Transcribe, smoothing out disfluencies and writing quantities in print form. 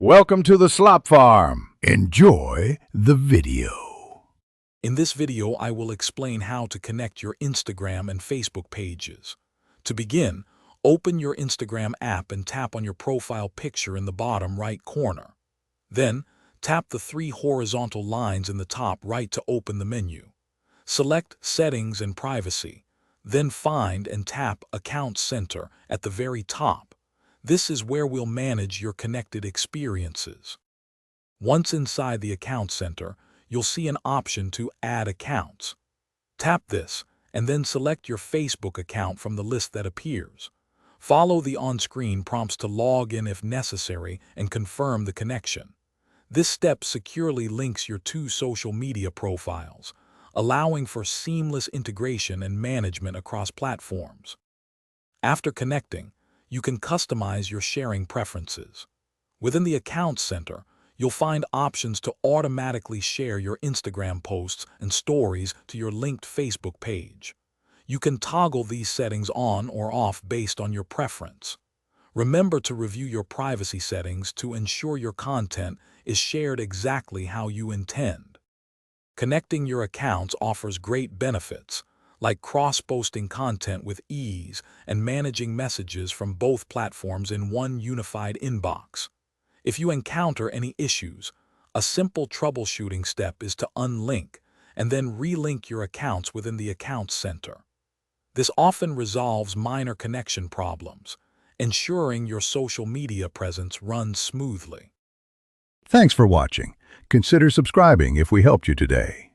Welcome to the Slop Farm. Enjoy the video. In this video, I will explain how to connect your Instagram and Facebook pages. To begin, open your Instagram app and tap on your profile picture in the bottom right corner. Then, tap the three horizontal lines in the top right to open the menu. Select Settings and Privacy, then find and tap Account Center at the very top. This is where we'll manage your connected experiences. Once inside the Account Center, you'll see an option to Add Accounts. Tap this, and then select your Facebook account from the list that appears. Follow the on-screen prompts to log in if necessary and confirm the connection. This step securely links your two social media profiles, allowing for seamless integration and management across platforms. After connecting, you can customize your sharing preferences. Within the Account Center, you'll find options to automatically share your Instagram posts and stories to your linked Facebook page. You can toggle these settings on or off based on your preference. Remember to review your privacy settings to ensure your content is shared exactly how you intend. Connecting your accounts offers great benefits, like cross-posting content with ease and managing messages from both platforms in one unified inbox. If you encounter any issues, a simple troubleshooting step is to unlink and then relink your accounts within the Account Center. This often resolves minor connection problems, ensuring your social media presence runs smoothly. Thanks for watching. Consider subscribing if we helped you today.